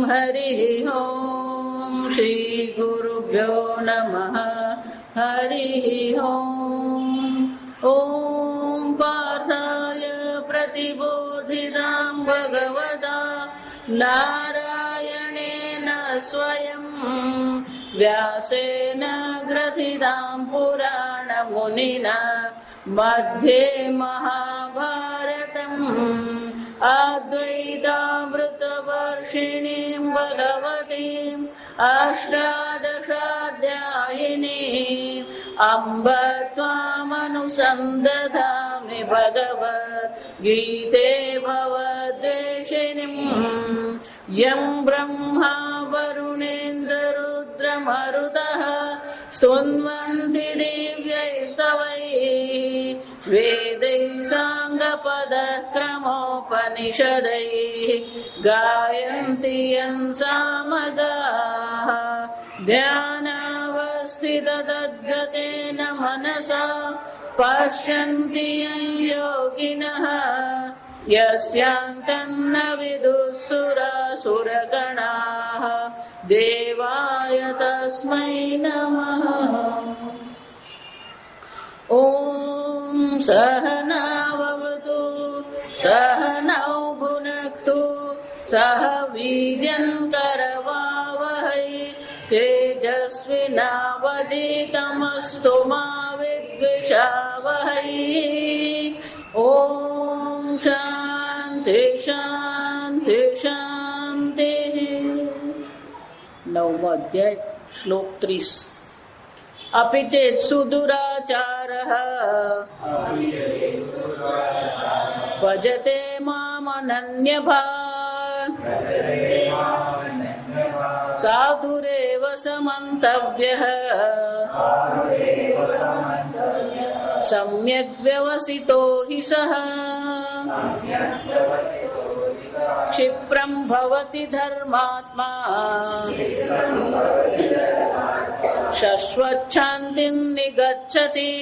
हरिः ओम् श्री गुरुभ्यो नमः हरिः ओम् ॐ पार्थाय प्रतिबोधितां भगवता नारायणेन स्वयं व्यासेन ग्रथितां पुराणमुनिना मध्ये महाभारतम् अद्वैतामृतवर्षिणीं भगवतीम् अष्टादशाध्यायिनीम् अम्ब त्वामनुसन्दधामि भगवद्गीते भवद्वेषिणीम् यं ब्रह्मा वरुणेन्द्ररुद्रमरुतः स्तुन्वन्ति दिव्यैस्तवैः वेदैः साङ्गपदक्रमोपनिषदैः गायन्ति यं सामगाः ध्यानावस्थिततद्गतेन मनसा पश्यन्ति यं योगिनः यस्यान्तन्न विदुः सुरासुरगणाः देवाय तस्मै नमः। ॐ सहना भवतु सहनौ भुनक्तु सह वीर्यं करवावहै तेजस्विनावधीतमस्तु मा विद्विषावहै। ॐ शान्ति शान्ति शान्तिः। 9वा अध्याय श्लोक 30। अपि चेत् सुदुराचारः भजते मामनन्यभाक् साधुरेव समन्तव्यः सम्यग् व्यवसितो हि सः क्षिप्रं भवति धर्मात्मा शश्वच्छान्तिं निगच्छति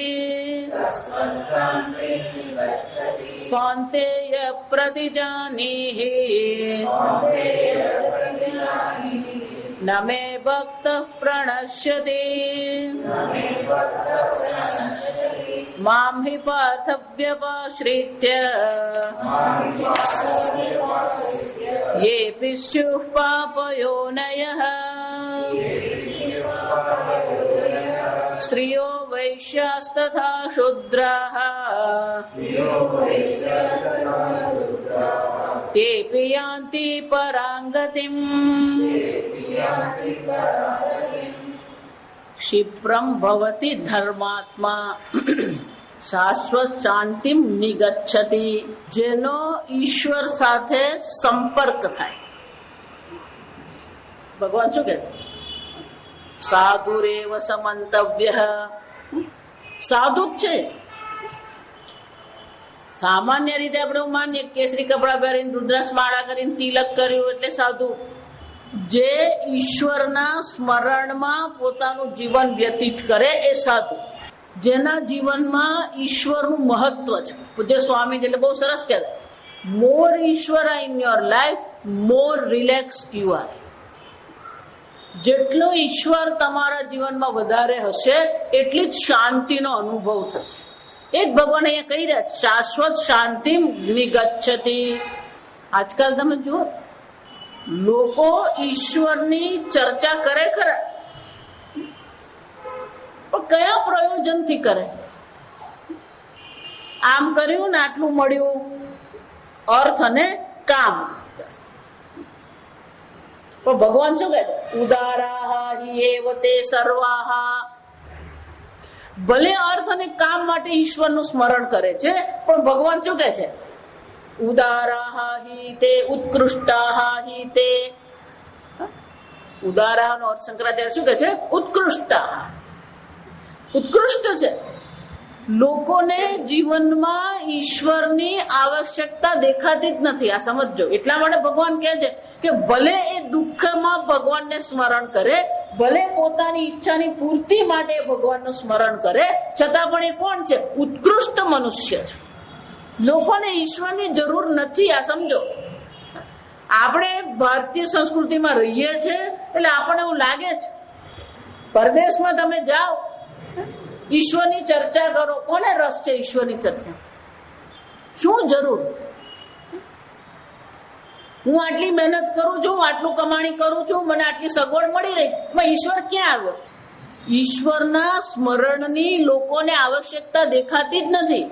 कौन्तेय प्रतिजानीहि न मे भक्तः प्रणश्यति मां हि पार्थव्यपाश्रित्य येऽपि स्युः पापयोनयः स्त्रियो वैश्यास्तथा शूद्राः तेऽपि यान्ति परां गतिम् क्षिप्रं भवति धर्मात्मा શાશ્વત શાંતિમ નિગચ્છતિ। જેનો ઈશ્વર સાથે સંપર્ક થાય। ભગવાન શું કહે છે? સાધુરેવ સમંતવ્ય। સાધુ જ છે। સામાન્ય રીતે આપણે માનીએ કેસરી કપડા પહેરીને રુદ્રાક્ષ માળા કરીને તિલક કર્યું એટલે સાધુ। જે ઈશ્વરના સ્મરણમાં પોતાનું જીવન વ્યતીત કરે એ સાધુ। જેના જીવનમાં ઈશ્વરનું મહત્વ છે। પૂજ્ય સ્વામી એટલે બહુ સરસ કહેવાય, મોર ઈશ્વર in your life more relax you are. જેટલો ઈશ્વર તમારા જીવનમાં વધારે હશે એટલી જ શાંતિનો અનુભવ થશે। એ જ ભગવાન અહીંયા કહી રહ્યા છે, શાશ્વત શાંતિ નિગચ્છતિ। આજકાલ તમે જુઓ, લોકો ઈશ્વરની ચર્ચા કરે ખરા, પણ કયા પ્રયોજનથી કરે? આમ કર્યું ને આટલું મળ્યું, અર્થ અને કામ। પણ ભગવાન શું કહે છે? ઉદારાહ હિ એવ તે સર્વાહ। ભલે અર્થ અને કામ માટે ઈશ્વરનું સ્મરણ કરે છે, પણ ભગવાન શું કહે છે? ઉદારાહ હિ તે ઉત્કૃષ્ટાહ હિ તે। ઉદારાહ નો અર્થ શંકરાચાર્ય શું કહે છે? ઉત્કૃષ્ટાહ, ઉત્કૃષ્ટ છે। લોકોને જીવનમાં ઈશ્વરની આવશ્યકતા દેખાતી જ નથી, આ સમજો। એટલા માટે ભગવાન કહે છે કે ભલે એ દુઃખમાં ભગવાનને સ્મરણ કરે, ભલે પોતાની ઈચ્છાની પૂર્તિ માટે ભગવાનનું સ્મરણ કરે, છતાં પણ એ કોણ છે? ઉત્કૃષ્ટ મનુષ્ય છે। લોકોને ઈશ્વરની જરૂર નથી, આ સમજો। આપણે ભારતીય સંસ્કૃતિમાં રહીએ છીએ એટલે આપણને એવું લાગે છે. પરદેશમાં તમે જાઓ, ઈશ્વરની ચર્ચા કરો, કોને રસ છે ઈશ્વરની ચર્ચા? શું જરૂર? હું આટલી મહેનત કરું છું, આટલું કમાણી કરું છું, મને આટલી સગવડ મળી રહી, ઈશ્વર ક્યાં આવ્યો? ઈશ્વરના સ્મરણની લોકોને આવશ્યકતા દેખાતી જ નથી.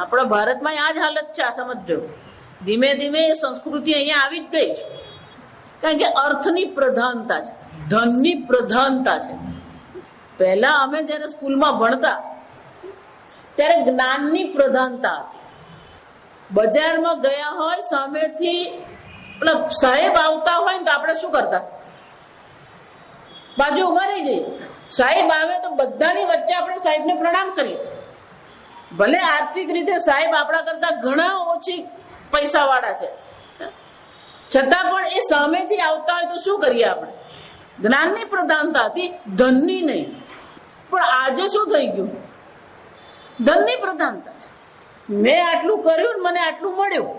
આપણા ભારતમાં આ જ હાલત છે. આ સમજો. ધીમે ધીમે એ સંસ્કૃતિ અહીંયા આવી જ ગઈ છે. કારણ કે અર્થની પ્રધાનતા છે, ધનની પ્રધાનતા છે. પહેલા અમે જયારે સ્કૂલમાં ભણતા ત્યારે જ્ઞાનની પ્રધાનતા હતી. બજારમાં ગયા હોય, સામેથી પેલા સાહેબ આવતા હોય ને તો આપણે શું કરતા? બાજુ ઉભા રહી જઈએ. સાહેબ આવે તો બધાની વચ્ચે આપણે સાહેબને પ્રણામ કરીએ. ભલે આર્થિક રીતે સાહેબ આપણા કરતા ઘણા ઓછી પૈસા વાળા છે, છતાં પણ એ સામેથી આવતા હોય તો શું કરીએ આપણે? જ્ઞાનની પ્રધાનતા હતી, ધનની નહીં. પણ આજે શું થઈ ગયું? ધનની પ્રધાનતા છે. મેં આટલું કર્યું, મને આટલું મળ્યું.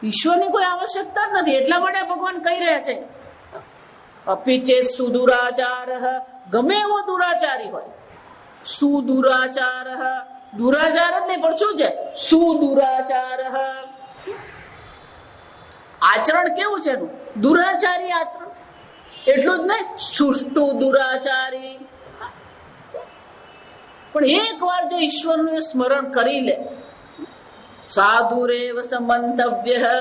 ઈશ્વરની કોઈ આવશ્યકતા જ નથી. એટલા માટે ભગવાન કહી રહ્યા છે, અપિચેત સુદુરાચાર, ગમે એવો દુરાચારી હોય, સુદુરાચાર, દુરાચાર જ નહીં પણ શું છે? સુદુરાચાર. આચરણ કેવું છે એનું? દુરાચારી આચરણ. એટલું જ નહીં, સુષ્ટુ દુરાચારી. પણ એક વાર જો ઈશ્વરનું સ્મરણ કરી લે, સાધુરેવ સમંતવ્ય,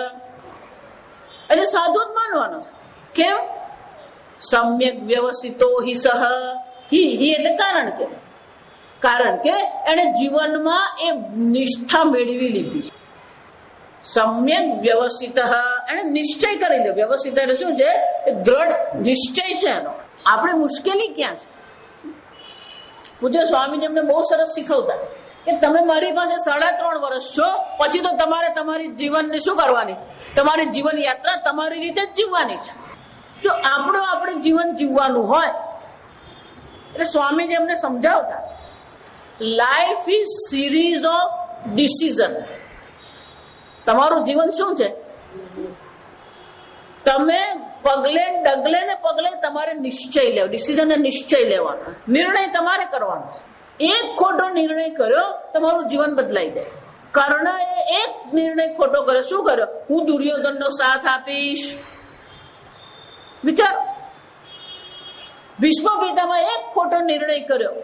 એટલે સાધુ જ માનવાનો છે. કેમ? સમ્યક વ્યવસિતો હિ સહ. હિ એટલે કારણ કે એને જીવનમાં એ નિષ્ઠા મેળવી લીધી છે. સમ્યક વ્યવસિત, એને નિશ્ચય કરી લે. વ્યવસિત એટલે શું છે? દ્રઢ નિશ્ચય છે એનો. આપણે મુશ્કેલી ક્યાં છે? પૂજ્ય સ્વામીજી અમને બહુ સરસ શીખવતા કે તમે મારી પાસે 3.5 વર્ષ છો, પછી તો તમારે તમારી જીવનને શું કરવાની? તમારી જીવન યાત્રા તમારી રીતે જ જીવવાની છે. જો આપણે જીવન જીવવાનું હોય એટલે સ્વામીજી અમને સમજાવતા, life is series of decision. તમારું જીવન શું છે? તમે પગલે ડગલે ને પગલે તમારે નિશ્ચય લેવો. ડિસિઝન ને નિશ્ચય લેવાનો, નિર્ણય તમારે કરવાનો. એક ખોટો નિર્ણય કર્યો, તમારું જીવન બદલાઈ જાય. કર્ણએ એક નિર્ણય ખોટો કર્યો. શું કર્યો? હું દુર્યોધનનો સાથ આપીશ. વિચાર. ભીષ્મ પિતામહે એક ખોટો નિર્ણય કર્યો,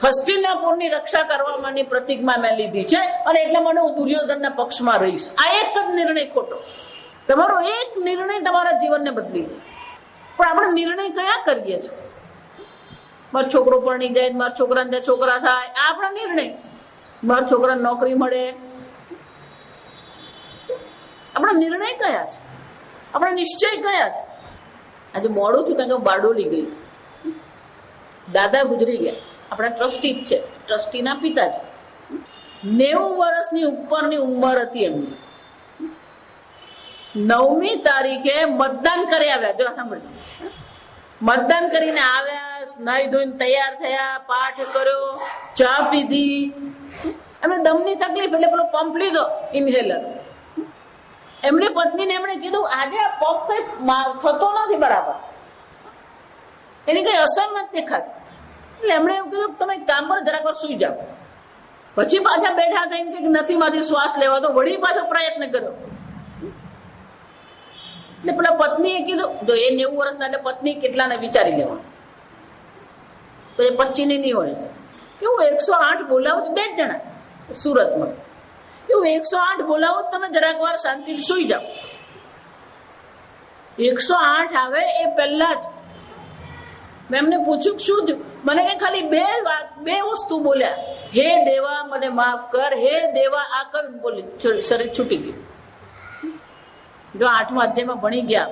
હસ્તિનાપુરની રક્ષા કરવાની પ્રતિજ્ઞા મેં લીધી છે અને એટલે મને હું દુર્યોધનના પક્ષમાં રહીશ. આ એક જ નિર્ણય ખોટો. તમારો એક નિર્ણય તમારા જીવનને બદલી દે. પણ આપણે નિર્ણય કયા કરીએ છીએ? મારો છોકરો પરણી જાય, મારા છોકરાને છોકરા થાય, આ આપણા નિર્ણય. મારા છોકરાને નોકરી મળે, આપણા નિર્ણય કયા છે? આપણા નિશ્ચય કયા છે? આજે મોડું થયું કારણ કે બારડોલી ગઈ. દાદા ગુજરી ગયા. આપણા ટ્રસ્ટી જ છે, ટ્રસ્ટીના પિતાજી. 90 વર્ષની ઉપરની ઉંમર હતી એમની. 9મી તારીખે મતદાન કરી આવ્યા. જો સાંભળજો, મતદાન કરીને આવ્યા, નાઈ ધોઈને તૈયાર થયા, પાઠ કર્યો, ચા પીધી. એમને દમની તકલીફ એટલે પેલો પંપ લીધો, ઇન્હેલર. એમની પત્નીને એમણે કીધું, આજે આ પંપ કઈ થતો નથી બરાબર, એની કઈ અસર નથી દેખાતી. એટલે એમણે એવું કીધું, તમે કામ કરો, જરાક વાર સુઈ જાઓ. પછી પાછા બેઠા થઈને કે નથી માંથી શ્વાસ લેવા દો, વળી પાછો પ્રયત્ન કર્યો. એટલે પેલા પત્નીએ કીધું, જો એ 90 વર્ષના એટલે પત્ની કેટલાને વિચારી લેવાનું, તો એ 25 ની નહીં હોય. કેવું 108 બોલાવો, 2 જણા સુરતમાં. એવું 108 બોલાવો, તમે જરાક વાર શાંતિથી સુઈ જાઓ. 108 આવે એ પહેલા જ મેં એમને પૂછ્યું શું થયું? મને કે ખાલી બે વસ્તુ બોલ્યા, હે દેવા મને માફ કર, હે દેવા. આ કયું બોલી શરીર છૂટી ગયું. જો 8મા અધ્યાયમાં ભણી ગયા.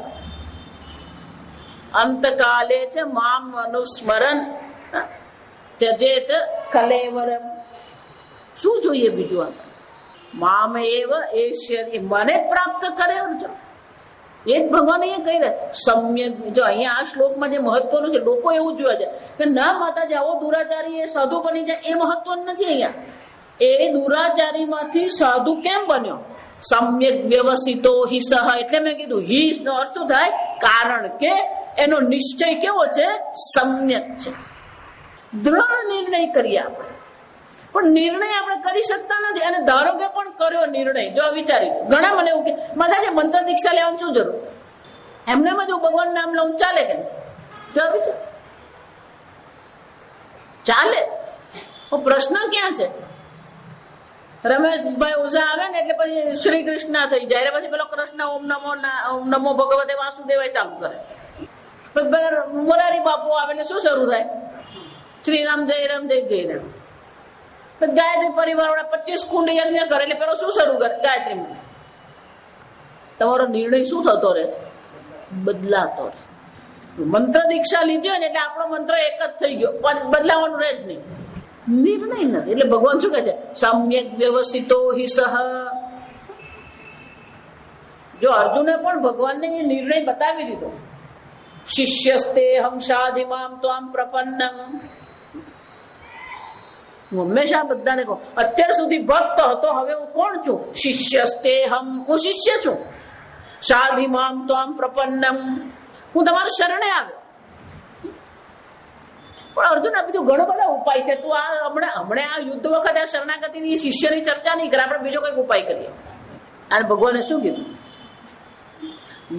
અંતકાલે છે મામ અનુસ્મરણ ત્યજેત કલેવરમ. શું જોઈએ બીજું? આપણે મામ એવ એશ્ય, મને પ્રાપ્ત કરે. અર્જુન એ જ ભગવાન અહીંયા કહી રહ્યા સમ્યક. જો અહીંયા આ શ્લોકમાં જે મહત્વનું છે, લોકો એવું જોયા છે કે ના માતાજી આવો દુરાચારી એ સાધુ બની જાય, એ મહત્વનું નથી. અહીંયા એ દુરાચારીમાંથી સાધુ કેમ બન્યો? સમ્યક વ્યવસ્થિતો હિ સહ. એટલે મેં કીધું હિ નો અર્થ શું થાય? કારણ કે એનો નિશ્ચય કેવો છે? સમ્યક છે. દ્રઢ નિર્ણય કરીએ આપણે, પણ નિર્ણય આપણે કરી શકતા નથી. અને ધારો કે પણ કર્યો નિર્ણય, જો વિચારી, ઘણા મને એવું કે માતાજી મંત્ર દીક્ષા લેવાની શું જરૂર? એમને જો ભગવાન નામ લઉં ચાલે કે જો વિચાર ચાલે. પ્રશ્ન ક્યાં છે? રમેશભાઈ ઓઝા આવે ને એટલે પછી શ્રી કૃષ્ણ થઈ જાય, પછી પેલો કૃષ્ણ ઓમ નમો ભગવતે વાસુદેવાય ચાલુ કરે. પછી મોરારી બાપુ આવે ને શું શરૂ થાય? શ્રી રામ જય રામ જય જય રામ. પછી ગાયત્રી પરિવાર વાળા 25 કુંડ યજ્ઞ કરે એટલે પેલો શું શરૂ કરે? ગાયત્રી. તમારો નિર્ણય શું થતો રહે છે? બદલાતો રહે. મંત્ર દીક્ષા લીધી હોય ને એટલે આપણો મંત્ર એક જ થઈ ગયો, બદલાવાનું રહે જ નહીં. નિર્ણય નથી. એટલે ભગવાન શું કહે છે? સમ્યક વ્યવસ્થિતો હિ સહ. જો અર્જુને પણ ભગવાનને નિર્ણય બતાવી દીધો, શિષ્યસ્તે હમ સાધિમામ તો આમ પ્રપન્નમ. હું હંમેશા બધાને કહું, અત્યાર સુધી ભક્ત હતો, હવે હું કોણ છું? શિષ્યસ્તે હમ, હું શિષ્ય છું. સાધિમામ તો આમ પ્રપન્નમ, હું તમારા શરણે આવ્યો. પણ અર્જુન આપી દીધું ઘણો બધા ઉપાય છે. તું આ હમણાં આ યુદ્ધ વખતે આ શરણાગતિની શિષ્યની ચર્ચા નહીં કરે, આપણે બીજો કઈક ઉપાય કરીએ. અને ભગવાને શું કીધું?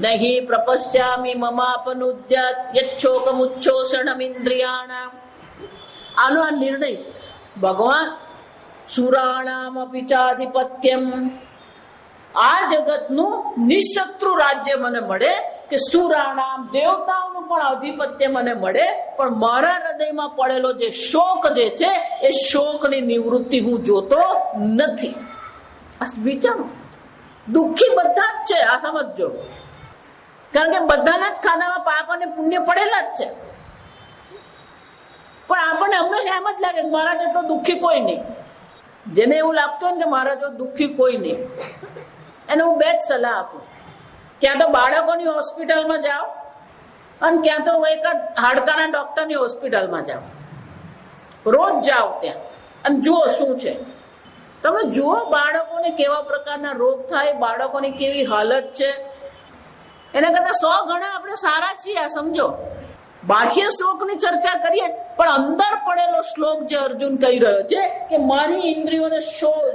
નહીં પ્રપશ્યામિ મમાપનુદ્યાત યચ્છોકમુચ્છોષણમિન્દ્રિયાણામ. આનો આ નિર્ણય છે. ભગવાન સુરાણામ અપિચાધિપત્યમ, આ જગતનું નિશત્રુ રાજ્ય મને મળે, કે સુરાણામ દેવતાઓનું પણ આધિપત્ય મને મળે, પણ મારા હૃદયમાં પડેલો જે શોક જે છે એ શોકની નિવૃત્તિ હું જોતો નથી. આ વિચારો, દુઃખી બધા જ છે, આ સમજો. કારણ કે બધાના જ ખાનામાં પાપ અને પુણ્ય પડેલા જ છે. પણ આપણને હંમેશા એમ જ લાગે કે મારા જેટલો દુઃખી કોઈ નહીં. જેને એવું લાગતું હોય ને કે મારા જો દુઃખી કોઈ નહીં, એને હું બે જ સલાહ આપું. ક્યાં તો બાળકોની હોસ્પિટલમાં જાઓ, અને ક્યાં તો એક હાડકાના ડોક્ટરની હોસ્પિટલમાં જાઓ. રોજ જાઓ ત્યાં અને જુઓ શું છે. તમે જુઓ બાળકોને કેવા પ્રકારના રોગ થાય, બાળકોની કેવી હાલત છે. એના કરતા 100 ગણા આપણે સારા છીએ. આ સમજો, બાહ્ય શોકની ચર્ચા કરીએ, પણ અંદર પડેલો શ્લોક જે અર્જુન કહી રહ્યો છે કે મારી ઇન્દ્રિયોને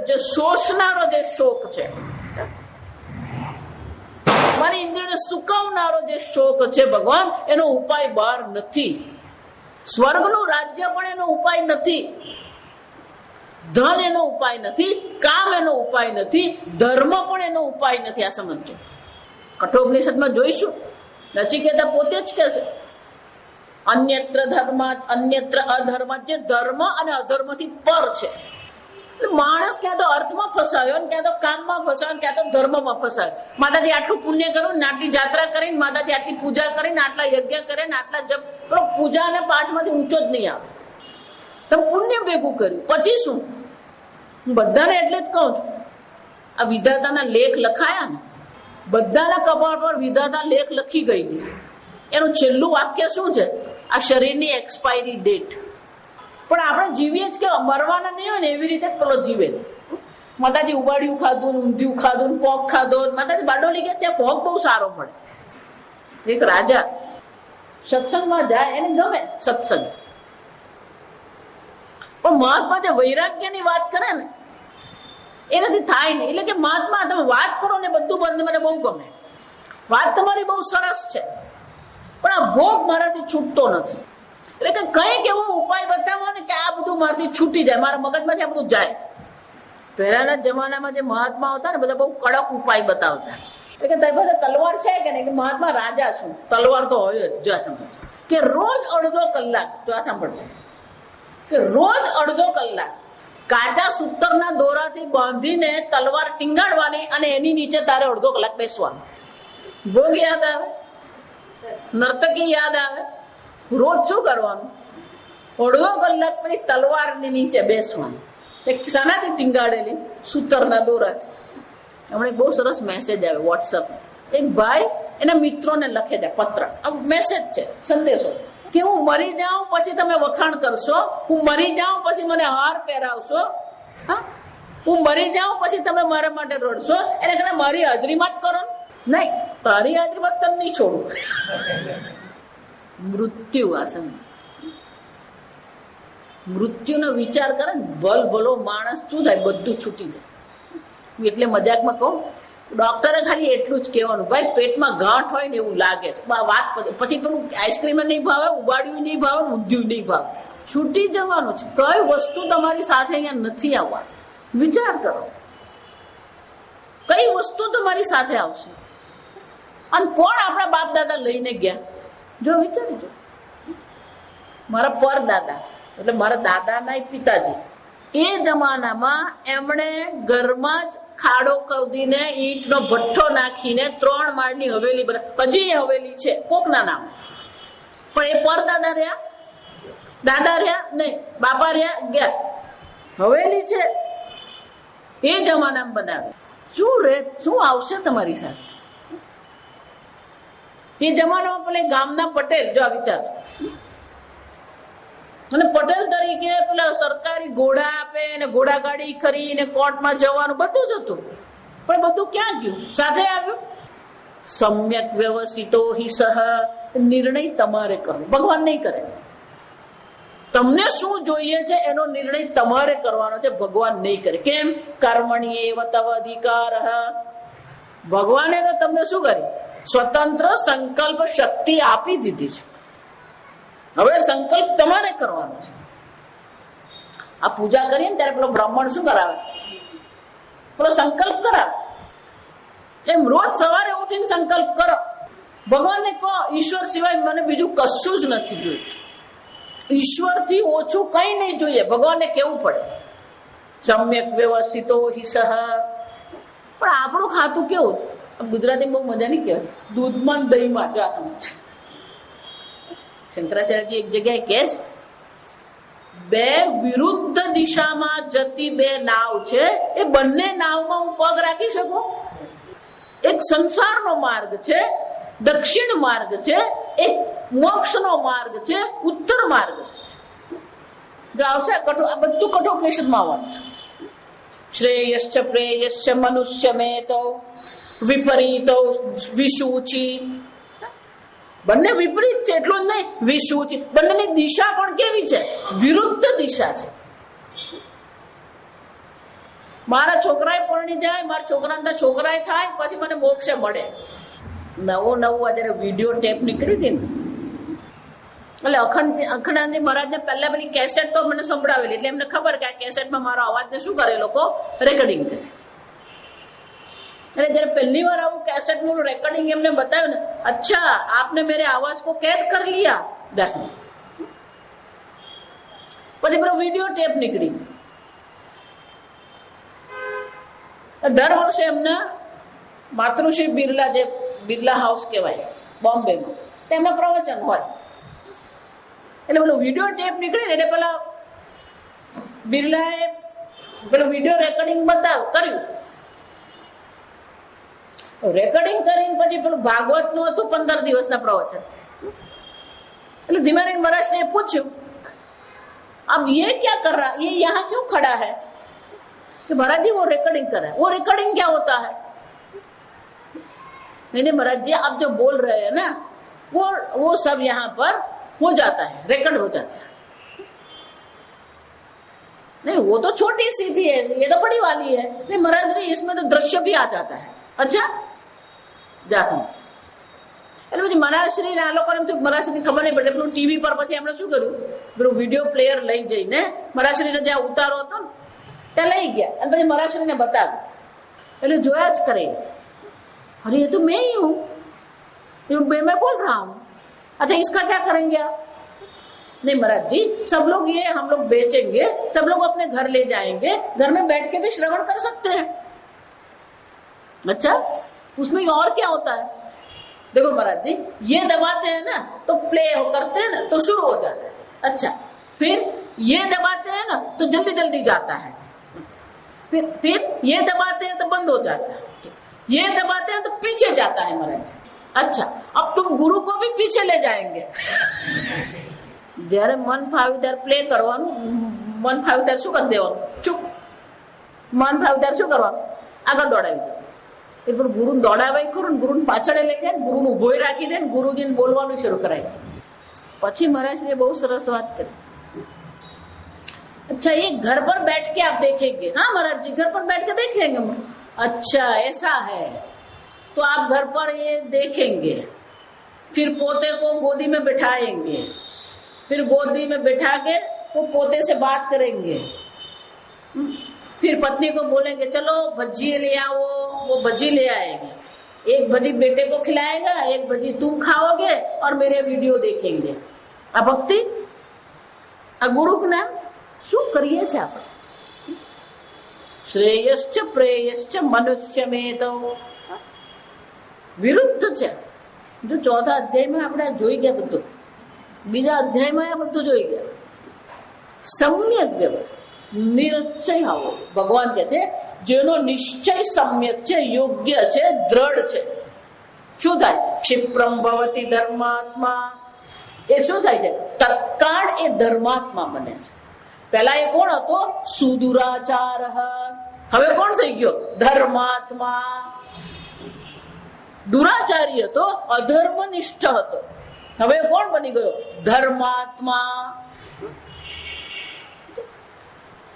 જે શોષનારો જે શોક છે, મારી ઇન્દ્રિયોને સુકાવનારો જે શોક છે ભગવાન, એનો ઉપાય બહાર નથી. સ્વર્ગનું રાજ્ય પણ એનો ઉપાય નથી, ધન એનો ઉપાય નથી, કામ એનો ઉપાય નથી, ધર્મ પણ એનો ઉપાય નથી. આ સમજો. કઠોપનિષદમાં જોઈશું, નચિકેતા પોતે જ કહે છે અન્યત્ર ધર્માત અન્યત્ર અધર્માત, જે ધર્મ અને અધર્મથી પર છે. માણસ ક્યાં તો અર્થમાં ફસાયો, ક્યાં તો કામમાં ફસાયો, ક્યાં તો ધર્મમાં ફસાયો. માતાજી આટલું પુણ્ય કર્યું ને, આટલી જાત્રા કરીને, માતાજી આટલી પૂજા કરીને, આટલા યજ્ઞ કરે ને, આટલા જપ, તો પૂજા અને પાઠમાંથી ઊંચો જ નહીં આવે. તમે પુણ્ય ભેગું કર્યું, પછી શું? હું બધાને એટલે જ કહું છું, આ વિધાતાના લેખ લખાયા ને, બધાના કપાળ પર વિધાતા લેખ લખી ગઈ છે. એનું છેલ્લું વાક્ય શું છે? આ શરીરની એક્સપાયરી ડેટ. પણ આપણે જીવીએ જ કે મરવાના નહીં હોય ને એવી રીતે પેલો જીવે. માતાજી ઉબાડિયું ખાધું, ઊંધિયું ખાધું, પોક ખાધો. માતાજી બારડોલી ગયા, ત્યાં પોક બહુ સારો મળે. એક રાજા સત્સંગમાં જાય, એને ગમે સત્સંગ, પણ મહાત્મા જે વૈરાગ્યની વાત કરે ને એનાથી થાય નહીં. એટલે કે મહાત્મા તમે વાત કરો ને બધું બંધ, મને બહુ ગમે, વાત તમારી બહુ સરસ છે, પણ આ ભોગ મારાથી છૂટતો નથી. એટલે કે કંઈક એવો ઉપાય બતાવો ને કે આ બધું મારાથી છૂટી જાય, મારા મગજમાંથી આ બધું જાય. પહેલાના જમાનામાં જે મહાત્મા હતા ને બધા બહુ કડક ઉપાય બતાવતા. એટલે કે તારી પાસે તલવાર છે કે નહીં? કે મહાત્મા રાજા છું, તલવાર તો હોય જ. જો આ સમજ કે રોજ અડધો કલાક, જો આ સાંભળજો, કે રોજ અડધો કલાક કાચા સૂતરના દોરાથી બાંધીને તલવાર ટીંગાડવાની, અને એની નીચે તારે અડધો કલાક બેસવાનું. ભોગ યાદ આવે, નર્તકી યાદ આવે. રોજ શું કરવાનું? અડધો કલાક પછી તલવારની નીચે બેસવાનું. શાનાથી ટીંગાડેલી? સૂતરના દોરાથી. હમણાં બહુ સરસ મેસેજ આવે વોટ્સઅપ. એક ભાઈ એના મિત્રોને લખે છે પત્ર, મેસેજ છે, સંદેશો, કે હું મરી જાઉં પછી તમે વખાણ કરશો, હું મરી જાઉં પછી મને હાર પહેરાવશો, હા હું મરી જાઉં પછી તમે મારા માટે રડશો, એને કદાચ મારી હાજરીમાં જ કરો. નહીં, તારી હાજરીમાં તને નહીં છોડું. મૃત્યુ આસન, મૃત્યુનો વિચાર કરે ને ભલો માણસ શું થાય, બધું છૂટી જાય. એટલે મજાકમાં કહું, ડોક્ટરે ખાલી એટલું જ કહેવાનું, ભાઈ પેટમાં ગાંઠ હોય ને એવું લાગે છે, વાત પછી પેલું આઈસ્ક્રીમ નહીં ભાવે, ઉબાડ્યું નહીં ભાવે, ઊંધિયું નહીં ભાવે, છૂટી જવાનું છે. કઈ વસ્તુ તમારી સાથે અહીંયા નથી આવવાની, વિચાર કરો કઈ વસ્તુ તમારી સાથે આવશે, અને કોણ આપણા બાપ દાદા લઈને ગયા. જો વિચારજો, મારા પરદાદા એટલે મારા દાદાના પિતાજી, એ જમાનામાં એમણે ઘરમાં જ ખાડો ખોદીને ઈંટનો ભઠ્ઠો નાખીને 3 માળની હવેલી બનાવી. હજી એ હવેલી છે કોકના નામ, પણ એ પરદાદા રહ્યા, દાદા રહ્યા નહીં, બાપા રહ્યા ગયા, હવેલી છે એ જમાનામાં બનાવી. શું આવશે તમારી સાથે? એ જમાનામાં પેલા ગામના પટેલ, જો વિચાર, અને પટેલ તરીકે પેલા સરકારી ઘોડા આપે ને ઘોડાગાડી ખરીને કોર્ટમાં જવાનું બધું જ હતું, પણ બધું ક્યાં ગયું? સાથે આવ્યું. સમ્યક વ્યવસ્થિતો હિ સહ, નિર્ણય તમારે કરવો, ભગવાન નહીં કરે. તમને શું જોઈએ છે એનો નિર્ણય તમારે કરવાનો છે, ભગવાન નહીં કરે. કેમ? કર્મણી એવ તવ અધિકાર. ભગવાને તો તમને શું કરી? સ્વતંત્ર સંકલ્પ શક્તિ આપી દીધી છે. હવે સંકલ્પ તમારે કરવાનો છે. આ પૂજા કરીએ ને ત્યારે પેલો બ્રાહ્મણ શું કરાવે? પેલો સંકલ્પ કરાવે. એમ રોજ સવારે ઉઠીને સંકલ્પ કરો. ભગવાનને કહો, ઈશ્વર સિવાય મને બીજું કશું જ નથી જોઈતું, ઈશ્વર થી ઓછું કઈ નહીં જોઈએ. ભગવાનને કેવું પડે, સમ્યક વ્યવસ્થિતો હિ સહ. પણ આપણું ખાતું કેવું? ગુજરાતી બહુ મજા નહીં કહેવાય, દૂધમાં દહીંમાં. જો આ સમજ, શંકરાચાર્યજી એક જગ્યાએ કહે છે, 2 વિરુદ્ધ દિશામાં જતી 2 નાવ છે, એ બંને નાવમાં હું પગ રાખી શકું? એક સંસારનો માર્ગ છે, દક્ષિણ માર્ગ છે, એક મોક્ષનો માર્ગ છે, ઉત્તર માર્ગ છે. જો આવશે આ બધું કઠોપનિષદમાં આવવાનું. શ્રેયશ્ચ પ્રેયશ્ચ મનુષ્યમેતો વિપરીતો વિશુચિ. બંને વિપરીત છે એટલું જ નહીં, વિશુચિ. બંનેની દિશા પણ કેવી છે? વિરુદ્ધ દિશા છે. મારા છોકરાએ પરણી જાય, મારા છોકરાના છોકરાએ થાય, પછી મને મોક્ષે મળે. નવું જયારે વિડીયો ટેપ નીકળી હતી ને, એટલે અખંડાનંદ મહારાજને પહેલા પેલી કેસેટ તો મને સંભળાવેલી, એટલે એમને ખબર કે આ કેસેટમાં મારો અવાજને શું કરે, લોકો રેકોર્ડિંગ કરે. એટલે જયારે પહેલી વાર આવું કેસેટ નું રેકોર્ડિંગ એમને બતાવ્યું ને, અચ્છા આપને મેરે આવાજ કો કેદ કર લિયા. પછી પેલો વિડીયો ટેપ નીકળી. દર વર્ષે એમના માતૃશ્રી બિરલા, જે બિરલા હાઉસ કહેવાય બોમ્બેમાં, તેમના પ્રવચન હોય. એટલે પેલો વિડીયો ટેપ નીકળે ને, એટલે પેલા બિરલાએ પેલો વિડીયો રેકોર્ડિંગ કર્યું. રેકોર્ડિંગ કરીને પછી પેલું ભાગવત નું હતું 15 દિવસના પ્રવચન. એટલે ધીમે મહારાજને પૂછ્યું, अब ये क्या कर रहा, ये यहाँ क्यों खड़ा है? तो महाराज जी वो रिकॉर्डिंग कर रहा है. वो रिकॉर्डिंग क्या होता है? नहीं महाराज जी आप जो बोल रहे हैं ना, वो सब यहाँ पर हो जाता है, रिकॉर्ड हो जाता है. नहीं वो तो छोटी सी थी है, ये तो बड़ी वाली है. नहीं महाराज जी इसमें तो दृश्य भी आ जाता है. अच्छा જાતું. એટલે પછી મહારાજશ્રી આ લોકોને મહારાજશ્રી ખબર નહીં પડે. પેલું ટીવી પર પછી એમણે શું કર્યું, પેલું વિડીયો પ્લેયર લઈ જઈને મહારાજશ્રીને જ્યાં ઉતારો હતો ને ત્યાં લઈ ગયા, અને પછી મહારાજશ્રીને બતાવ્યું. એટલે જોયા જ કરે, અરે ये तो मैं ही हूँ, मैं बोल रहा हूँ. अच्छा इसका क्या करेंगे आप? नहीं महाराज जी सब लोग ये हम लोग बेचेंगे, सब लोग अपने घर ले जाएंगे, घर में बैठ के भी श्रवण कर सकते हैं. अच्छा उसमें और क्या होता है? देखो महाराज जी ये दबाते हैं ना तो प्ले करते हैं ना तो शुरू हो जाता है. अच्छा फिर ये दबाते हैं ना तो जल्दी जल्दी जाता है. फिर ये दबाते हैं तो बंद हो जाता है. ये दबाते हैं तो पीछे जाता है महाराज. अच्छा अब तुम गुरु को भी पीछे ले जाएंगे. જયારે મન ફાવે ત્યારે પ્લે કરવાનું, મન ફાવે ત્યારે શું કરી દેવાનું, ચૂપ. મન ફાવે ત્યારે શું કરવાનું? આગળ દોડાવી દો. એ પણ ગુરુ દોડાવાય ખરું, ગુરુ પાછળ લઈ જાય, ગુરુ ઉભો રાખી દે, ગુરુજીને બોલવાનું શરૂ કરાય. પછી મહારાજને બહુ સરસ વાત કરી. अच्छा ये घर पर बैठ के आप देखेंगे? हाँ महाराज जी घर पर बैठ के देखेंगे. अच्छा ऐसा है तो आप घर पर ये देखेंगे, फिर पोते को गोदी में बिठाएंगे, फिर गोदी में बिठा के वो पोते से बात करेंगे, फिर पत्नी को बोलेंगे चलो भज्जी ले आओ, वो भज्जी ले आएगी, एक भजी बेटे को खिलाएगा, एक भजी तुम खाओगे और मेरे वीडियो देखेंगे. आ भक्ति, आ गुरु ज्ञान શું કરીએ છીએ આપણે? શ્રેયશ્ચ પ્રેયશ્ચ મનુષ્ય મેં તો વિરુદ્ધ છે. જો ચોથા અધ્યાયમાં આપણે જોઈ ગયા બધું, બીજા અધ્યાયમાં આ બધું જોઈ ગયા. સમ્યક વ્યવસ્થા, નિશ્ચય આવો. ભગવાન કહે છે જેનો નિશ્ચય સમ્યક છે, યોગ્ય છે, દ્રઢ છે, શું થાય? ક્ષિપ્રમ ભવતિ ધર્માત્મા. એ શું થાય છે? તત્કાળ એ ધર્માત્મા બને છે. પેલા એ કોણ હતો? સુદુરાચાર. હવે કોણ થઈ ગયો? ધર્માત્મા. દુરાચારી હતો, અધર્મનિષ્ઠ હતો. હવે કોણ બની ગયો? ધર્માત્મા.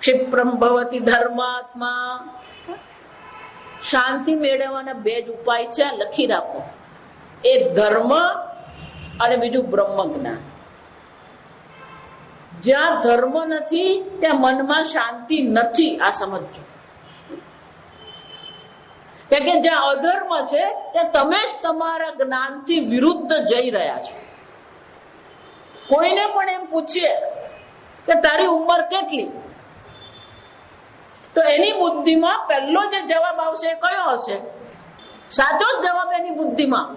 ક્ષિપ્રમ ભવતિ ધર્માત્મા. શાંતિ મેળવવાના બે જ ઉપાય છે, લખી રાખો. એક ધર્મ અને બીજું બ્રહ્મ જ્ઞાન. જ્યાં ધર્મ નથી ત્યાં મનમાં શાંતિ નથી, આ સમજો. કે જ્યાં અધર્મ છે ત્યાં તમે જ તમારા જ્ઞાનથી વિરુદ્ધ જઈ રહ્યા છો. કોઈને પણ એમ પૂછીએ કે તારી ઉંમર કેટલી, તો એની બુદ્ધિમાં પહેલો જે જવાબ આવશે એ કયો હશે? સાચો જ જવાબ એની બુદ્ધિમાં.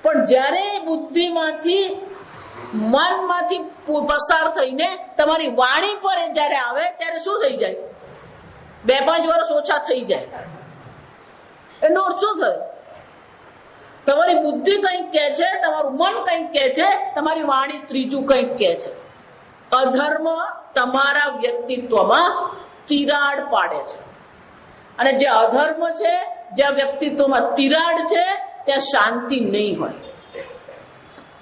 પણ જ્યારે બુદ્ધિમાંથી, મનમાંથી પસાર થઈને તમારી વાણી પર જયારે આવે ત્યારે શું થઈ જાય? 2-5 વર્ષ ઓછા થઈ જાય. એનો અર્થ શું થયો? તમારી બુદ્ધિ કંઈક કહે છે, તમારું મન કંઈક કહે છે, તમારી વાણી ત્રીજું કંઈક કહે છે. અધર્મ તમારા વ્યક્તિત્વમાં તિરાડ પાડે છે, અને જે અધર્મ છે, જ્યાં વ્યક્તિત્વમાં તિરાડ છે ત્યાં શાંતિ નહીં હોય.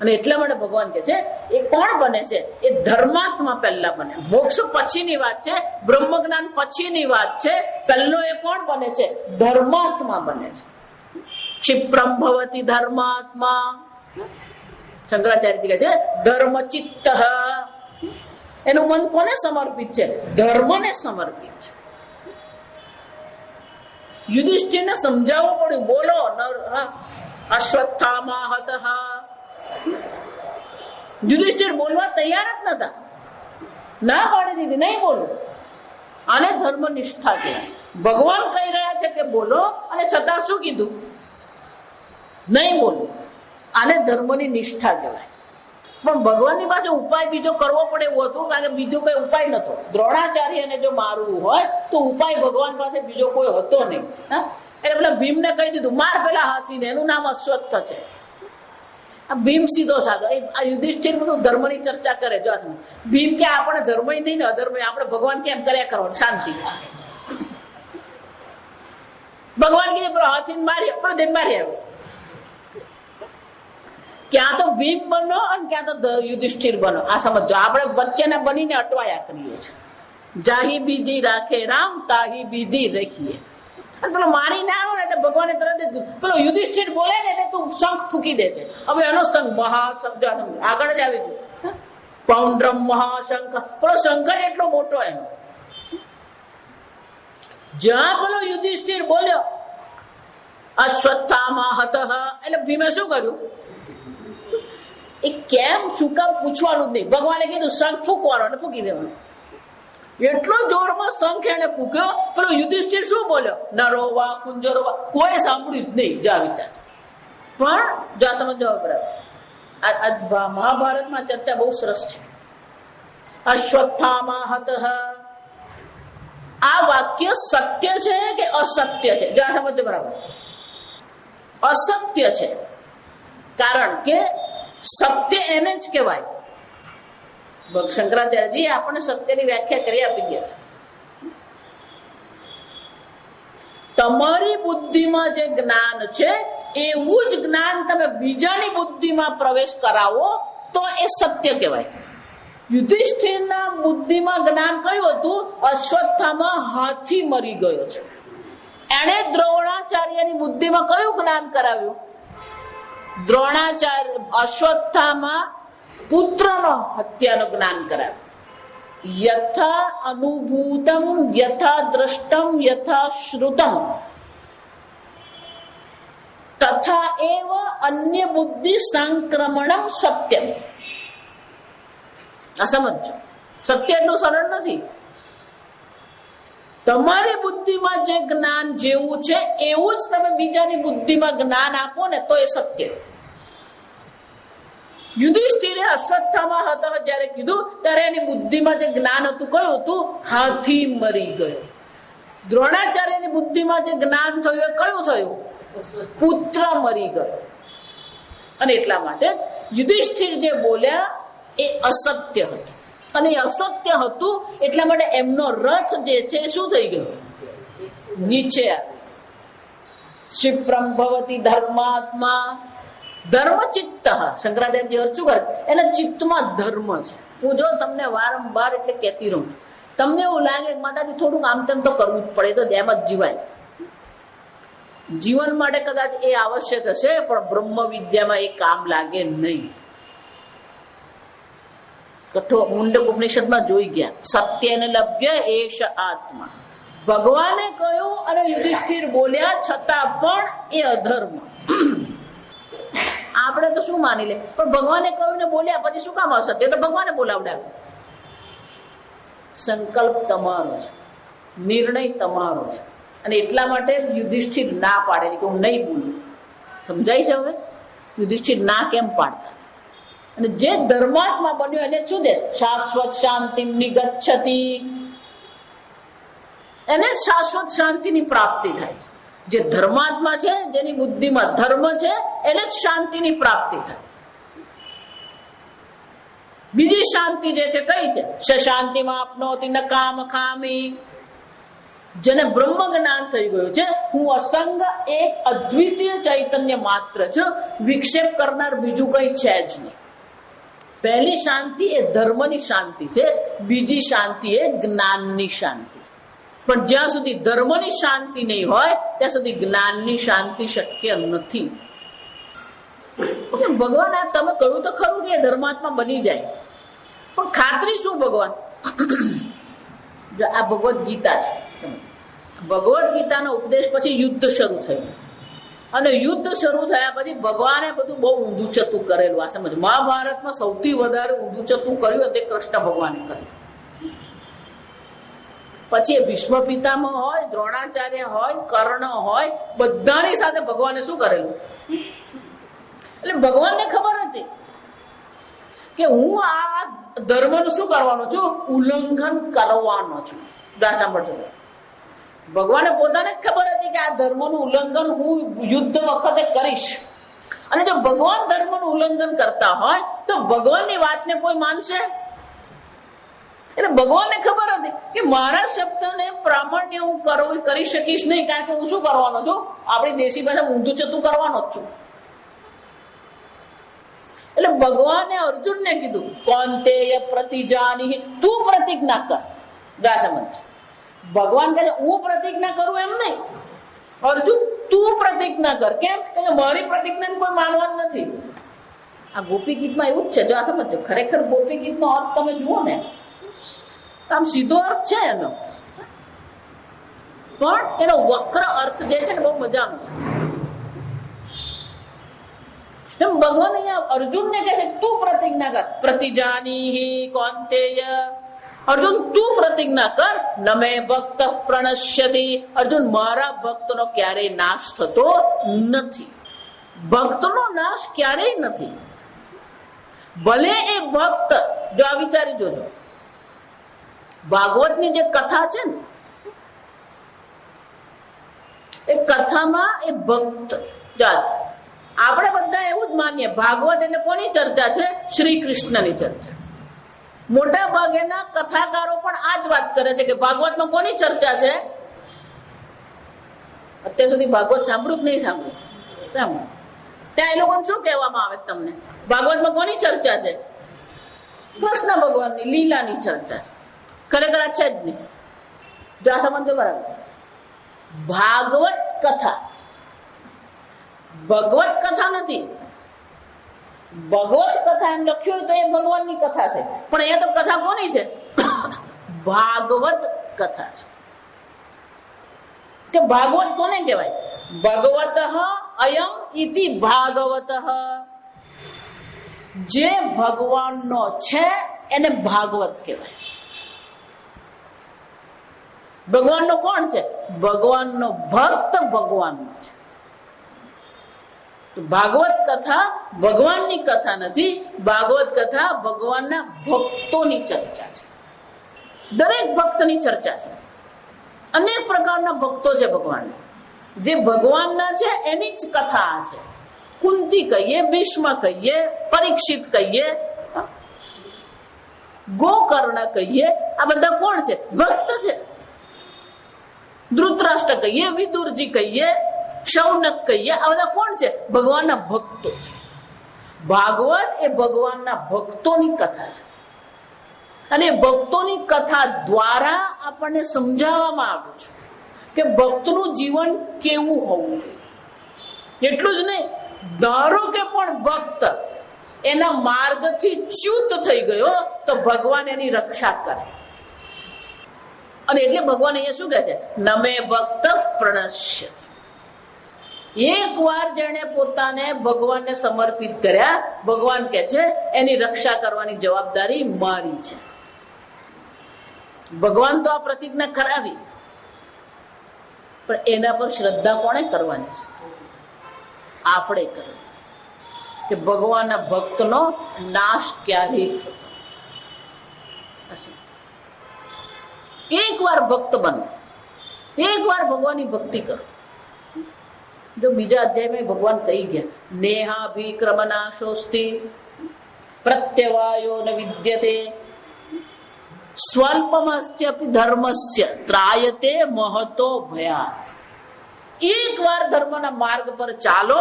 અને એટલા માટે ભગવાન કહે છે એ કોણ બને છે? એ ધર્માત્મા પહેલા બને. મોક્ષ પછીની વાત છે, બ્રહ્મ જ્ઞાન પછીની વાત છે. પહેલો એ કોણ બને છે? ધર્માત્મા બને છે. ક્ષિપ્રમ ભવતિ ધર્માત્મા. શંકરાચાર્યજી કહે છે ધર્મચિત્ત. એનું મન કોને સમર્પિત છે? ધર્મને સમર્પિત છે. યુધિષ્ઠિરને સમજાવવું પડ્યું, બોલો અશ્વત્થામા હતઃ. યુધિષ્ઠિર બોલવા તૈયાર જ નતા, ના પાડી દીધી, નહીં બોલો. આને ધર્મ નિષ્ઠા કહેવાય. ભગવાન કહી રહ્યા છે કે બોલો, અને છતાં શું કીધું? નહીં બોલો. આને ધર્મની નિષ્ઠા કહેવાય. પણ ભગવાનની પાસે ઉપાય બીજો કરવો પડે એવું હતું, કારણ કે બીજો કઈ ઉપાય નતો. દ્રોણાચાર્યને જો મારવું હોય તો ઉપાય ભગવાન પાસે બીજો કોઈ હતો નહીં. એટલે પેલા ભીમને કહી દીધું માર પેલા હાથીને, એનું નામ અશ્વત્થ છે. ભીમ સીધો સાધો. આ યુધિષ્ઠિર બધું ધર્મની ચર્ચા કરે. જો ભીમ કે આપણે ધર્મ નહીં ને અધર્મ, આપણે ભગવાન કેમ કર્યા કરવાનું, શાંતિ. ભગવાન કે હાથીને મારી પ્રદેન મારી આવ્યો. ક્યાં તો ભીમ બનો અને ક્યાં તો યુધિષ્ઠિર બનો, આ સમજો. આપણે વચ્ચેના બનીને અટવાયા કરીએ છીએ. જાહી બીધી રાખે રામ, તાહી બીધી રખીએ. અને પેલો મારી ના આવ્યો ને એટલે ભગવાને તરત જ પેલો યુધિષ્ઠિર બોલે ને એટલે તું શંખ ફૂકી દે છે. હવે એનો શંખ મહાશબ્દ આગળ જ આવી ગયું. પૌંડ્રમ મહાશંખ. પેલો શંકર એટલો મોટો એનો. જ્યાં પેલો યુધિષ્ઠિર બોલ્યો અશ્વત્થામા હતઃ, એટલે ભીમે શું કર્યું? એ કેમ શું કામ પૂછવાનું જ નહીં. ભગવાને કીધું શંખ ફૂંકવાનો અને ફૂકી દેવાનો. એટલો જોરમાં શંખ એને ફૂક્યો. પેલો યુધિષ્ઠિર શું બોલ્યો? નરો વા કુંજરો વા, કોઈ સાંભળ્યું જ નહીં. જા વિચાર. પણ જા સમજવા બરાબર. આ મહાભારતમાં ચર્ચા બહુ સરસ છે. અશ્વત્થામા હતઃ. આ વાક્ય સત્ય છે કે અસત્ય છે? જા સમજો બરાબર. અસત્ય છે, કારણ કે સત્ય એને જ કહેવાય. શંકરાચાર્યજી આપણને સત્યની વ્યાખ્યા કરી આપી ગયા છે. તમારી બુદ્ધિમાં જે જ્ઞાન છે એવું જ જ્ઞાન તમે બીજાની બુદ્ધિમાં પ્રવેશ કરાવો તો એ સત્ય કહેવાય. યુધિષ્ઠિરના બુદ્ધિમાં જ્ઞાન કયું હતું? અશ્વત્થામા હાથી મરી ગયો છે. એણે દ્રોણાચાર્યની બુદ્ધિમાં કયું જ્ઞાન કરાવ્યું? અશ્વત્થામા પુત્રનો હત્યાનું જ્ઞાન કરાવ્યું. યથા અનુભૂતમ યથા દ્રષ્ટમ યથા શ્રુતમ તથા એવ અન્ય બુદ્ધિ સંક્રમણમ સત્યમ. આ સમજો, સત્ય એટલું સરળ નથી. તમારી બુદ્ધિમાં જે જ્ઞાન જેવું છે એવું જ તમે બીજાની બુદ્ધિમાં જ્ઞાન આપો ને તો એ સત્ય. યુધિષ્ઠિરે અશ્વત્થામા હતા જયારે કીધું ત્યારે એની બુદ્ધિમાં જે જ્ઞાન હતું કયું હતું? હાથી મરી ગયો. દ્રોણાચાર્યની બુદ્ધિમાં જે જ્ઞાન થયું એ કયું થયું? પુત્ર મરી ગયો. અને એટલા માટે યુધિષ્ઠિર જે બોલ્યા એ અસત્ય હતું. અને એ અસત્ય હતું એટલા માટે એમનો રથ જે છે શું થઈ ગયો? નીચે આવ્યો. ક્ષિપ્રમ ભવતી ધર્માત્મા ધર્મચિત્ત. શંકરાચાર્ય શું કરે? એના ચિત્તમાં ધર્મ છે. હું જો તમને વારંવાર એટલે કહેતી રહું, તમને એવું લાગે માતાજી થોડુંક આમ તેમ તો કરવું જ પડે, તો જેમ જ જીવાય. જીવન માટે કદાચ એ આવશ્યક હશે પણ બ્રહ્મ વિદ્યામાં એ કામ લાગે નહીં. મુંડક ઉપનિષદમાં જોઈ ગયા, સત્યને લભ્ય એશ આત્મા. ભગવાને કહ્યું અને યુધિષ્ઠિર બોલ્યા છતાં પણ એ અધર્મ. આપણે તો શું માની લે, પણ ભગવાને કહ્યું ને બોલ્યા પછી શું કામ આવશે? તે તો ભગવાને બોલાવડાવ્યું. સંકલ્પ તમારો છે, નિર્ણય તમારો છે. અને એટલા માટે યુધિષ્ઠિર ના પાડે કે હું નહીં બોલું. સમજાય છે હવે યુધિષ્ઠિર ના કેમ પાડતા? અને જે ધર્માત્મા બન્યો એને શું દે? શાશ્વત શાંતિ નિગચ્છતિ. એને શાશ્વત શાંતિની પ્રાપ્તિ થાય. જે ધર્માત્મા છે, જેની બુદ્ધિમાં ધર્મ છે, એને જ શાંતિની પ્રાપ્તિ થાય. બીજી શાંતિ જે છે કઈ છે? શાંતિમાં આપનોતી ન કામ ખામી. જેને બ્રહ્મ જ્ઞાન થઈ ગયું છે, હું અસંગ એક અદ્વિતીય ચૈતન્ય માત્ર છું, વિક્ષેપ કરનાર બીજું કઈ છે જ નહીં. પહેલી શાંતિ એ ધર્મની શાંતિ છે, બીજી શાંતિ એ જ્ઞાનની શાંતિ. પણ જ્યાં સુધી ધર્મની શાંતિ નહીં હોય ત્યાં સુધી જ્ઞાનની શાંતિ શક્ય નથી. ભગવાન આ તમે કહ્યું તો ખરું કે ધર્માત્મા બની જાય, પણ ખાતરી શું ભગવાન? આ ભગવદ ગીતા છે. ભગવદ ગીતાનો ઉપદેશ પછી યુદ્ધ શરૂ થયું. અને યુદ્ધ શરૂ થયા પછી ભગવાને બધું બહુ ઊંધું ચતું કરેલું. આ સમજ, મહાભારતમાં સૌથી વધારે ઊંધું ચતું કર્યું તે કૃષ્ણ ભગવાને કર્યું. પછી એ ભીષ્મ પિતામહ હોય, દ્રોણાચાર્ય હોય, કર્ણ હોય, બધાની સાથે ભગવાને શું કરેલું? એટલે ભગવાનને ખબર હતી કે હું આ ધર્મનું શું કરવાનો છું? ઉલ્લંઘન કરવાનો છું. સાંભળજો, ભગવાને પોતાને ખબર હતી કે આ ધર્મનું ઉલ્લંઘન હું યુદ્ધ વખતે કરીશ. અને જો ભગવાન ધર્મનું ઉલ્લંઘન કરતા હોય તો ભગવાનની વાતને કોઈ માનશે? એટલે ભગવાનને ખબર હતી કે મારા શબ્દને પ્રામાણ્ય હું કરી શકીશ નહીં, કારણ કે હું શું કરવાનો છું? આપણી દેશી ભાષા ઊંધું ચતું કરવાનો જ છું. એટલે ભગવાને અર્જુનને કીધું, કોંતેય પ્રતિજાની, તું પ્રતિજ્ઞા કર. સમજ, ભગવાન કહે હું પ્રતિજ્ઞા કરું એમ નહીં, અર્જુન તું પ્રતિજ્ઞા કર. કેમ? કે મારી પ્રતિજ્ઞા કોઈ માનવાનું નથી. આ ગોપી ગીતમાં એવું જ છે. જો આ સમજો, ખરેખર ગોપી ગીતનો અર્થ તમે જુઓ ને, આમ સીધો અર્થ છે એનો, પણ એનો વક્ર અર્થ જે છે ને બહુ મજાનો છે. એમ ભગવાન અહીંયા અર્જુનને કહે છે તું પ્રતિજ્ઞા કર. પ્રતિજાની કોંતેય, અર્જુન તું પ્રતિજ્ઞા કર. નમે ભક્ત પ્રણશ્યતિ, અર્જુન મારા ભક્તનો ક્યારેય નાશ થતો નથી. ભક્તનો નાશ ક્યારેય નથી. ભલે એ ભક્ત, જો આ વિચારી જોજો, ભાગવતની જે કથા છે ને એ કથામાં એ ભક્ત, આપણે બધા એવું જ માનીએ ભાગવત એટલે કોની ચર્ચા છે? શ્રી કૃષ્ણની ચર્ચા. મોટા ભાગેના કથાકારો પણ આ જ વાત કરે છે કે ભાગવતમાં કોની ચર્ચા છે? અત્યાર સુધી ભાગવત સાંભળ્યું કે નહીં સાંભળ્યું? ત્યાં એ લોકોને શું કહેવામાં આવે તમને? ભાગવતમાં કોની ચર્ચા છે? કૃષ્ણ ભગવાનની લીલાની ચર્ચા છે. ખરેખર આ છે જ નહીં. જો આ સમજો બરાબર. ભાગવત કથા ભગવત કથા નથી. ભગવત કથા એમ લખ્યું તો એ ભગવાનની કથા છે, પણ એ તો કથા કોની છે? ભાગવત કથા છે. કે ભાગવત કોને કહેવાય? ભગવત અયમ ઇતિ ભાગવત. જે ભગવાનનો છે એને ભાગવત કહેવાય. ભગવાનનો કોણ છે? ભગવાનનો ભક્ત ભગવાનનો છે. ભાગવત કથા ભગવાનની કથા નથી. ભાગવત કથા ભગવાનના ભક્તોની ચર્ચા છે. દરેક ભક્તની ચર્ચા છે. અનેક પ્રકારના ભક્તો છે ભગવાન. જે ભગવાનના છે એની જ કથા છે. કુંતી કહીએ, ભીષ્મ કહીએ, પરીક્ષિત કહીએ, ગોકર્ણ કહીએ, આ બધા કોણ છે? ભક્ત છે. ધૃતરાષ્ટ્ર કહીએ, વિદુરજી કહીએ, શૌનક કહીએ, આ બધા કોણ છે? ભગવાનના ભક્તો છે. ભાગવત એ ભગવાનના ભક્તોની કથા છે. અને ભક્તોની કથા દ્વારા આપણને સમજાવવામાં આવ્યું છે કે ભક્તનું જીવન કેવું હોવું. એટલું જ નહીં, ધારો કે પણ ભક્ત એના માર્ગથી ચ્યુત થઈ ગયો તો ભગવાન એની રક્ષા કરે. અને એટલે ભગવાન અહીંયા શું કહે છે? નમે ભક્ત પ્રણશ્યતિ. એક વાર જેને પોતાને ભગવાનને સમર્પિત કર્યા, ભગવાન કહે છે એની રક્ષા કરવાની જવાબદારી મારી છે. ભગવાન તો આ પ્રતિજ્ઞા કરાવી, પણ એના પર શ્રદ્ધા કોણે કરવાની છે? આપણે કરવી. કે ભગવાનના ભક્તનો નાશ ક્યારેય થતો. એક વાર ભક્ત બનો, એક વાર ભગવાનની ભક્તિ કરો. જો બીજા અધ્યાયમાં ભગવાન કહી ગયા, નેહાભિક્રમનાશોસ્તિ પ્રત્યવાયો ન વિદ્યતે સ્વલ્પમસ્યપી ધર્મસ્ય ત્રાયતે મહતો ભયાત. એક વાર ધર્મના માર્ગ પર ચાલો,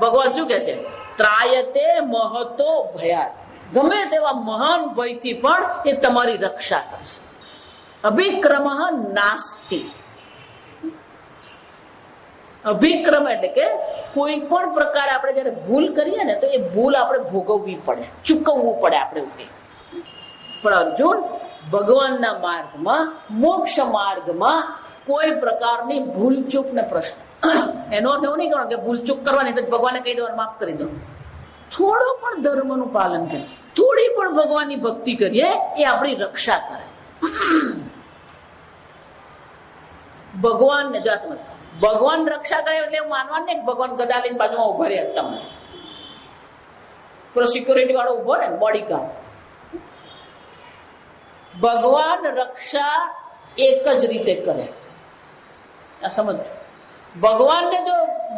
ભગવાન શું કહે છે? ત્રાયતે મહતો ભયાત. ગમે તેવા મહાન ભયથી પણ એ તમારી રક્ષા કરશે. અભિક્રમ નાસ્તિ. અભિક્રમ એટલે કે કોઈ પણ પ્રકારે આપણે જયારે ભૂલ કરીએ ને તો એ ભૂલ આપણે ભોગવવી પડે, ચૂકવવું પડે આપણે. પણ અર્જુન, ભગવાનના માર્ગમાં, મોક્ષ માર્ગમાં કોઈ પ્રકારની ભૂલચૂક ને પ્રશ્ન, એનો અર્થ એવું નહીં કરવાનો કે ભૂલચૂક કરવાની તો ભગવાને કહી દેવાનું માફ કરી દો. થોડો પણ ધર્મનું પાલન કરીએ, થોડી પણ ભગવાનની ભક્તિ કરીએ, એ આપણી રક્ષા કરે. ભગવાનને જો સમજ, ભગવાન રક્ષા કરે એટલે માનવાનું ને ભગવાન ગદા લઈને બાજુમાં ઉભા રહ્યા. તમને સિક્યોરિટી વાળો ઉભો ને, બોડીગાર્ડ. ભગવાન રક્ષા એક જ રીતે કરે. આ સમજો, ભગવાનને જો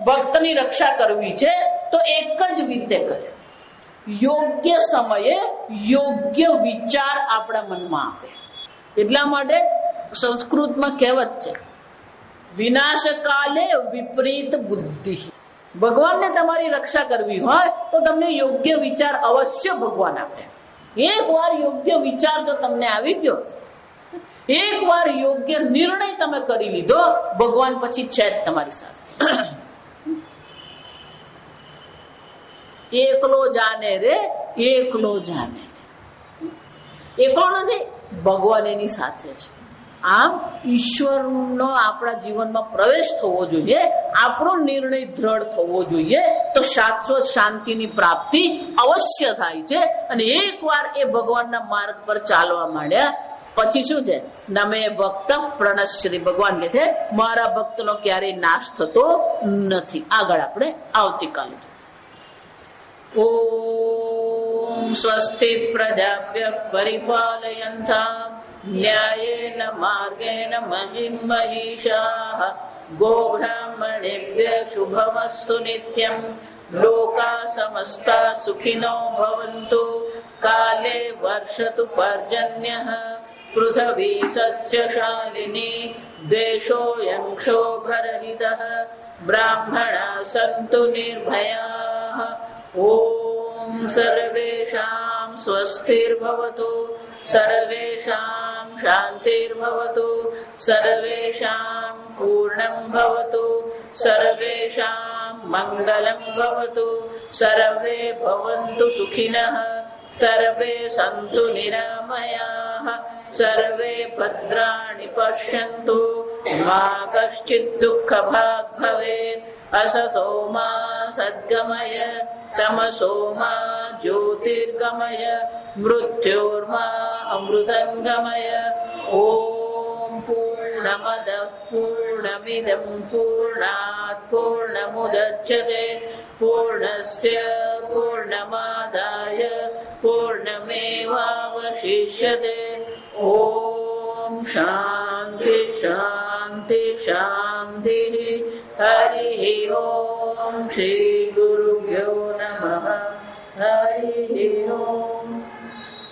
ભક્તની રક્ષા કરવી છે તો એક જ રીતે કરે. યોગ્ય સમયે યોગ્ય વિચાર આપણા મનમાં આવે. એટલા માટે સંસ્કૃતમાં કહેવત છે, વિનાશ કાલે વિપરીત બુદ્ધિ. ભગવાનને તમારી રક્ષા કરવી હોય તો તમને યોગ્ય વિચાર અવશ્ય ભગવાન આપે. એક વાર યોગ્ય વિચાર જો તમને આવી ગયો, એક વાર યોગ્ય નિર્ણય તમે કરી લીધો, ભગવાન પછી છે જ તમારી સાથે. એકલો જાને રે, એકલો જાને. એકલો નથી, ભગવાન એની સાથે છે. આમ ઈશ્વરનો આપણા જીવનમાં પ્રવેશ થવો જોઈએ, આપણો નિર્ણય દ્રઢ થવો જોઈએ, તો શાશ્વત શાંતિની પ્રાપ્તિ અવશ્ય થાય છે. અને એક વાર એ ભગવાનના માર્ગ પર ચાલવા માંડ્યા પછી શું છે? નમે ભક્ત પ્રણશ્યતિ. ભગવાન કહે છે મારા ભક્તનો ક્યારેય નાશ થતો નથી. આગળ આપણે આવતીકાલે. ઓમ સ્વસ્તિ પ્રજાભ્ય પરિપાલયન્તામ ન્યાયેન માર્ગેણ મહિમ મહિષાઃ ગોબ્રાહ્મણેભ્યઃ શુભમસ્તુ નિત્યં લોકા સમસ્તા સુખિનો ભવન્તુ કાલે વર્ષતુ પર્જન્યઃ पृथिवी सस्यशालिनी देशोऽयं क्षोभरहितः ब्राह्मणाः सन्तु निर्भयाः ॐ सर्वेषां स्वस्तिर्भवतु सर्वेषां शान्तिर्भवतु सर्वेषां पूर्णं भवतु सर्वेषां मङ्गलं भवतु सर्वे भवन्तु सुखिनः सर्वे सन्तु निरामयाः सर्वे भद्राणि पश्यन्तु मा कश्चित् दुःखभाग् भवेत् असतो मा सद्गमय तमसो मा ज्योतिर्गमय मृत्योर्मा अमृतङ्गमय ॐ पूर्णमदः पूर्णमिदं पूर्णात् पूर्णमुदच्यते पूर्णस्य पूर्णमादाय पूर्णमेवावशिष्यते ॐ शान्ति शान्ति शान्तिः हरिः ॐ श्रीगुरुभ्यो नमः हरिः ॐ।